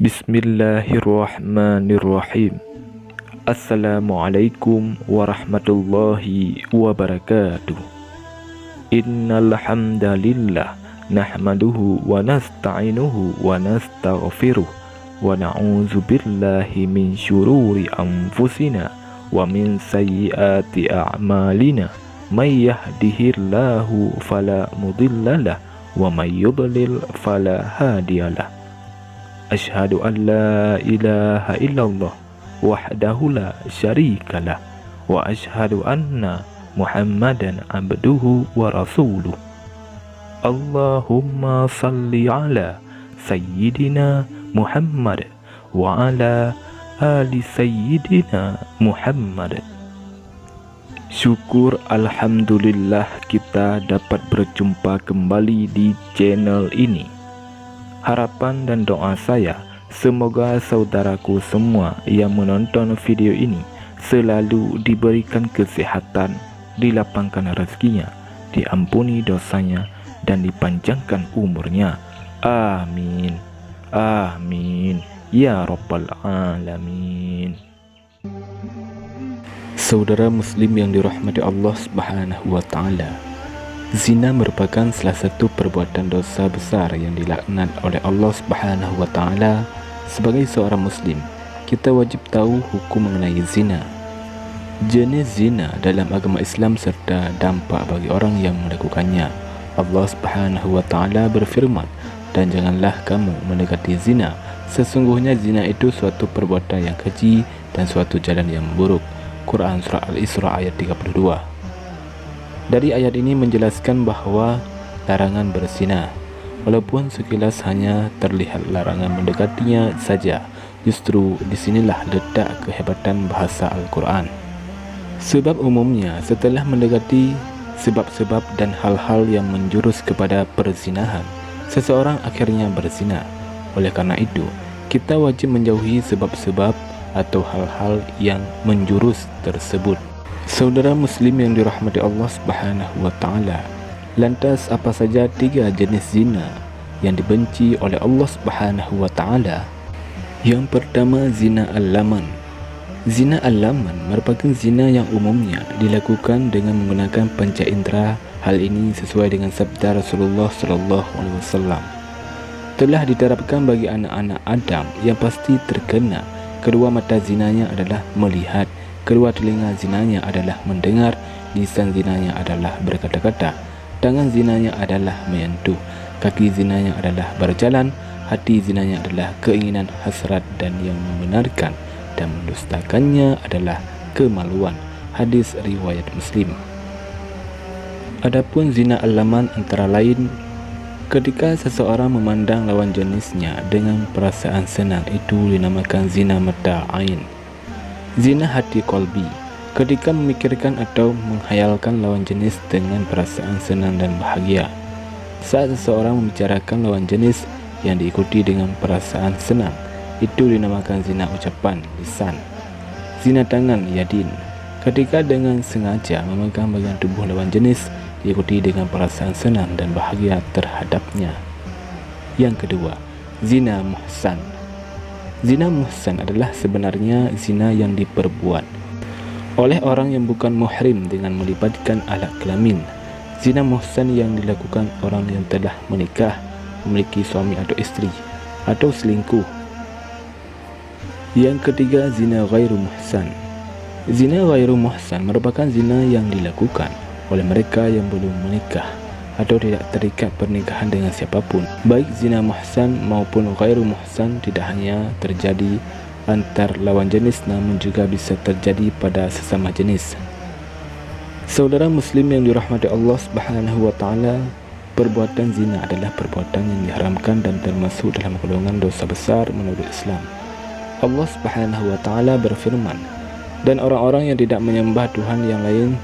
Bismillahirrahmanirrahim. Assalamualaikum warahmatullahi wabarakatuh. Innal hamdalillah nahmaduhu wa nasta'inuhu wa nastaghfiruh wa na'udzu billahi min syururi anfusina wa min sayyiati a'malina. May yahdihillahu fala mudhillalah wa may yudlil fala hadiyalah. Asyhadu an la ilaha illallah wahdahu la syarikalah wa asyhadu anna Muhammadan abduhu wa rasuluh. Allahumma salli ala sayyidina Muhammad wa ala ali sayyidina Muhammad. Syukur alhamdulillah kita dapat berjumpa kembali di channel ini. Harapan dan doa saya, semoga saudaraku semua yang menonton video ini selalu diberikan kesehatan, dilapangkan rezekinya, diampuni dosanya, dan dipanjangkan umurnya. Amin. Amin. Ya Rabbal Alamin. Saudara muslim yang dirahmati Allah Subhanahu wa Ta'ala, zina merupakan salah satu perbuatan dosa besar yang dilaknat oleh Allah Subhanahu wa Ta'ala. Sebagai seorang muslim, kita wajib tahu hukum mengenai zina, jenis zina dalam agama Islam serta dampak bagi orang yang melakukannya. Allah Subhanahu wa Ta'ala berfirman, "Dan janganlah kamu mendekati zina, sesungguhnya zina itu suatu perbuatan yang keji dan suatu jalan yang buruk." Quran Surah Al-Isra ayat 32. Dari ayat ini menjelaskan bahwa larangan berzina, walaupun sekilas hanya terlihat larangan mendekatinya saja, justru disinilah letak kehebatan bahasa Al-Quran. Sebab umumnya setelah mendekati sebab-sebab dan hal-hal yang menjurus kepada perzinahan, seseorang akhirnya berzina. Oleh karena itu, kita wajib menjauhi sebab-sebab atau hal-hal yang menjurus tersebut. Saudara muslim yang dirahmati Allah Subhanahu wa Ta'ala, lantas apa saja 3 jenis zina yang dibenci oleh Allah Subhanahu wa Ta'ala? Yang pertama, zina al-laman. Zina al-laman merupakan zina yang umumnya dilakukan dengan menggunakan panca indera. Hal ini sesuai dengan sabda Rasulullah SAW. Telah diterapkan bagi anak-anak Adam yang pasti terkena. Kedua mata zinanya adalah melihat, kedua telinga zinanya adalah mendengar, lisan zinanya adalah berkata-kata, tangan zinanya adalah menyentuh, kaki zinanya adalah berjalan, hati zinanya adalah keinginan hasrat dan yang membenarkan, dan mendustakannya adalah kemaluan. Hadis riwayat Muslim. Adapun zina al-laman antara lain, ketika seseorang memandang lawan jenisnya dengan perasaan senang, itu dinamakan zina mata ain. Zina hati kolbi, ketika memikirkan atau menghayalkan lawan jenis dengan perasaan senang dan bahagia. Saat seseorang membicarakan lawan jenis yang diikuti dengan perasaan senang, itu dinamakan zina ucapan lisan. Zina tangan yadin, ketika dengan sengaja memegang bagian tubuh lawan jenis diikuti dengan perasaan senang dan bahagia terhadapnya. Yang kedua, zina muhsan. Zina muhsan adalah sebenarnya zina yang diperbuat oleh orang yang bukan muhrim dengan melibatkan alat kelamin. Zina muhsan yang dilakukan orang yang telah menikah, memiliki suami atau istri, atau selingkuh. Yang ketiga, zina ghairu muhsan. Zina ghairu muhsan merupakan zina yang dilakukan oleh mereka yang belum menikah atau tidak terikat pernikahan dengan siapapun. Baik zina muhsan maupun ghairu muhsan tidak hanya terjadi antar lawan jenis, namun juga bisa terjadi pada sesama jenis. Saudara muslim yang dirahmati Allah Subhanahu wa Ta'ala, perbuatan zina adalah perbuatan yang diharamkan dan termasuk dalam golongan dosa besar menurut Islam. Allah Subhanahu wa Ta'ala berfirman, "Dan orang-orang yang tidak menyembah Tuhan yang lain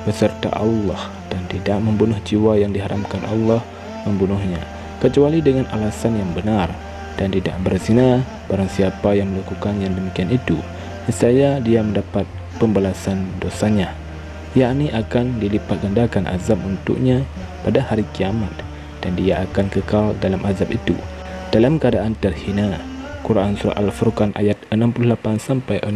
beserta Allah dan tidak membunuh jiwa yang diharamkan Allah membunuhnya kecuali dengan alasan yang benar, dan tidak berzina, barang siapa yang melakukan yang demikian itu, niscaya dia mendapat pembalasan dosanya, yakni akan dilipat gandakan azab untuknya pada hari kiamat, dan dia akan kekal dalam azab itu dalam keadaan terhina, Quran Surah Al-Furqan ayat 68-69.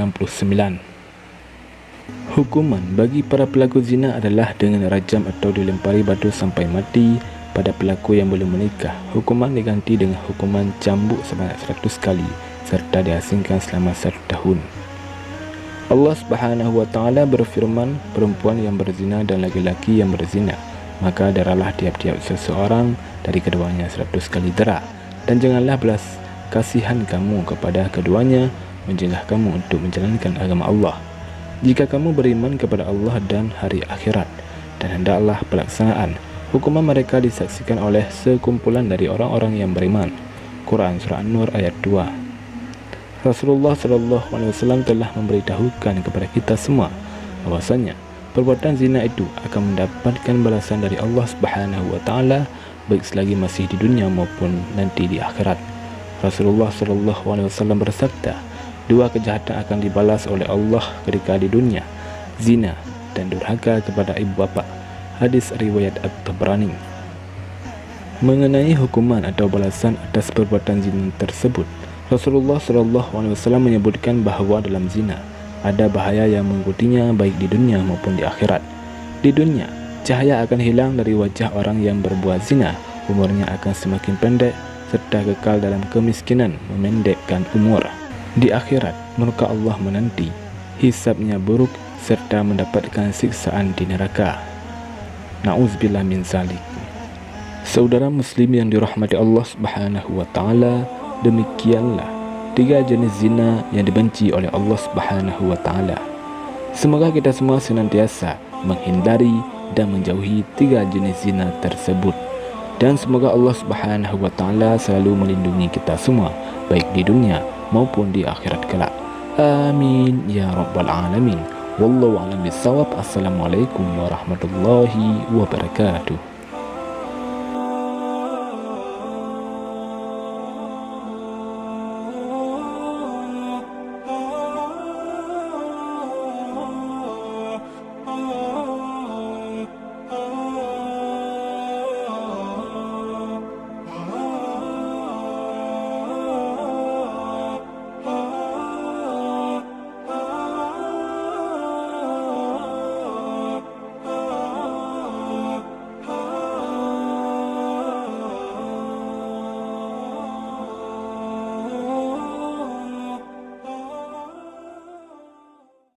Hukuman bagi para pelaku zina adalah dengan rajam atau dilempari batu sampai mati pada pelaku yang belum menikah. Hukuman diganti dengan hukuman cambuk sebanyak 100 kali serta diasingkan selama 1 tahun. Allah Subhanahu wa Ta'ala berfirman, perempuan yang berzina dan laki-laki yang berzina, maka deralah tiap-tiap seseorang dari keduanya 100 kali dera, dan janganlah belas kasihan kamu kepada keduanya, mencegah kamu untuk menjalankan agama Allah. Jika kamu beriman kepada Allah dan hari akhirat, dan hendaklah pelaksanaan hukuman mereka disaksikan oleh sekumpulan dari orang-orang yang beriman. Quran Surah An-Nur ayat 2. Rasulullah SAW telah memberitahukan kepada kita semua bahwasanya perbuatan zina itu akan mendapatkan balasan dari Allah Subhanahu wa Ta'ala, baik selagi masih di dunia maupun nanti di akhirat. Rasulullah SAW bersabda, 2 kejahatan akan dibalas oleh Allah ketika di dunia, zina dan durhaka kepada ibu bapa. Hadis riwayat At-Tabrani. Mengenai hukuman atau balasan atas perbuatan zina tersebut, Rasulullah SAW menyebutkan bahawa dalam zina ada bahaya yang mengikutinya baik di dunia maupun di akhirat. Di dunia, cahaya akan hilang dari wajah orang yang berbuat zina, umurnya akan semakin pendek serta kekal dalam kemiskinan, memendekkan umur. Di akhirat, murka Allah menanti, hisabnya buruk serta mendapatkan siksaan di neraka. Na'udzubillah min zalik. Saudara muslim yang dirahmati Allah Subhanahu wa Ta'ala, demikianlah 3 jenis zina yang dibenci oleh Allah Subhanahu wa Ta'ala. Semoga kita semua senantiasa menghindari dan menjauhi 3 jenis zina tersebut, dan semoga Allah Subhanahu wa Ta'ala selalu melindungi kita semua baik di dunia maupun di akhirat kelak. Amin ya rabbal alamin. Wallahu a'lam bissawab. Assalamualaikum warahmatullahi wabarakatuh.